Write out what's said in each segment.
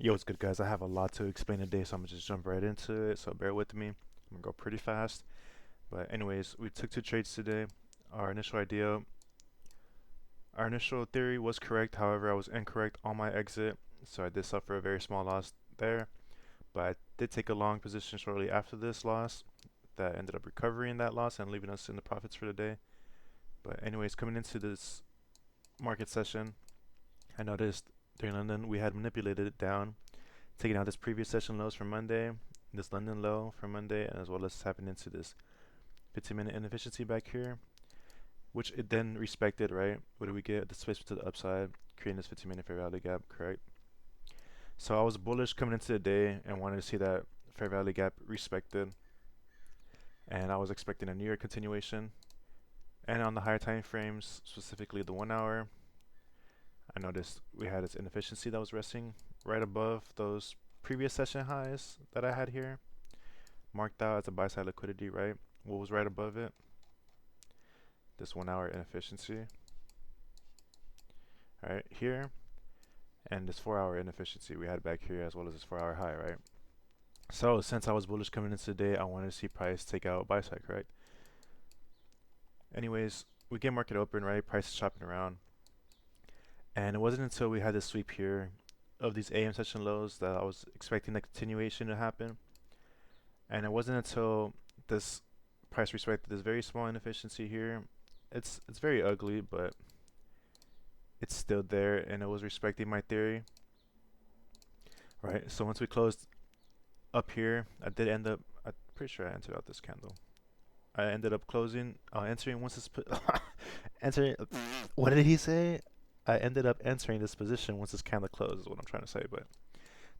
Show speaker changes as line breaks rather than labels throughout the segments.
Yo, what's good, guys? I have a lot to explain today, so I'm gonna just jump right into it. So bear with me. I'm gonna go pretty fast. But anyways, we took two trades today. Our initial idea, our initial theory was correct. However, I was incorrect on my exit, so I did suffer a very small loss there. But I did take a long position shortly after this loss that ended up recovering that loss and leaving us in the profits for the day. But anyways, coming into this market session, I noticed during London we had manipulated it down, taking out this previous session lows from Monday, this London low from Monday, and as well as tapping into this 15-minute inefficiency back here, which it then respected, right? What do we get? The space to the upside, creating this 15-minute fair value gap, correct? So I was bullish coming into the day and wanted to see that fair value gap respected, and I was expecting a near continuation. And on the higher time frames, specifically the 1 hour, I noticed we had this inefficiency that was resting right above those previous session highs that I had here, marked out as a buy side liquidity, right? What was right above it? This 1 hour inefficiency, right here, and this 4 hour inefficiency we had back here, as well as this 4 hour high, right? So since I was bullish coming into the day, I wanted to see price take out buy side, correct? Anyways, we get market open, right? Price is shopping around, and it wasn't until we had this sweep here of these AM session lows that I was expecting the continuation to happen. And it wasn't until this price respected this very small inefficiency here. It's very ugly, but it's still there, and it was respecting my theory, right? So once we closed up here, I did end up. I'm pretty sure I entered out this candle. I ended up closing, entering once this, entering. What did he say? I ended up entering this position once this candle closed. Is what I'm trying to say, but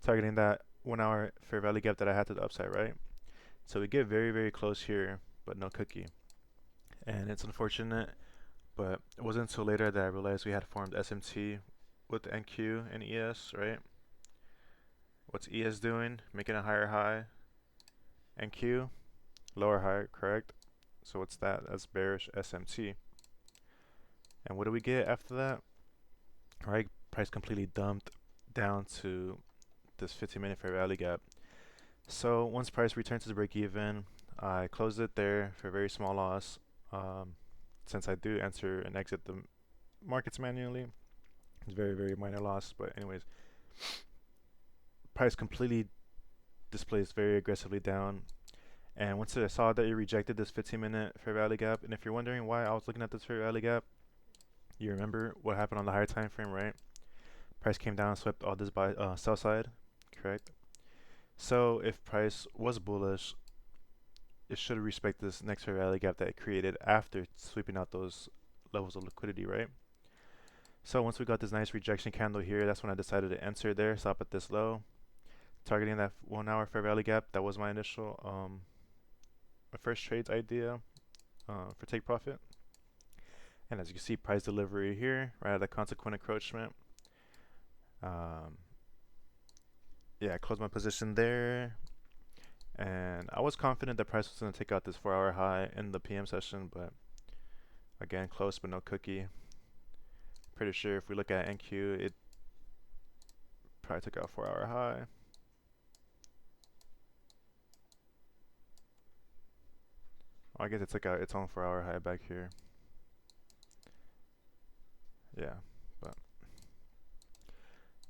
targeting that 1 hour fair value gap that I had to the upside, right? So we get very, very close here, but no cookie. And it's unfortunate, but it wasn't until later that I realized we had formed SMT with NQ and ES, right? What's ES doing? Making a higher high. NQ, lower high, correct? So what's that? That's bearish SMT. And what do we get after that? All right, price completely dumped down to this 15-minute fair value gap. So once price returned to the break even, I closed it there for a very small loss. Since I do enter and exit the markets manually, it's very, very minor loss. But anyways, price completely displays very aggressively down. And once I saw that it rejected this 15-minute fair value gap, and if you're wondering why I was looking at this fair value gap, you remember what happened on the higher time frame, right? Price came down, swept all this by sell side, correct? So if price was bullish, it should respect this next fair value gap that it created after sweeping out those levels of liquidity, right? So once we got this nice rejection candle here, that's when I decided to enter there, stop at this low, targeting that 1 hour fair value gap. That was my initial, my first trades idea for take profit. And as you can see, price delivery here, right at the consequent encroachment. Yeah, I closed my position there, and I was confident that price was going to take out this 4 hour high in the PM session, but again, close but no cookie. Pretty sure if we look at NQ, it probably took out 4 hour high. Oh, I guess it took out its own 4 hour high back here. Yeah, but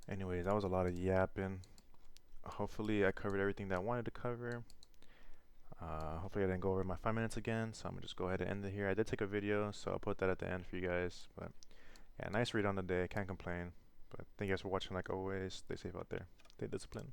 anyways, that was a lot of yapping. Hopefully I covered everything that I wanted to cover. Hopefully I didn't go over my 5 minutes again, so I'm gonna just go ahead and end it here. I did take a video, so I'll put that at the end for you guys. But yeah, nice read on the day. Can't complain. But thank you guys for watching like always. Stay safe out there. Stay disciplined.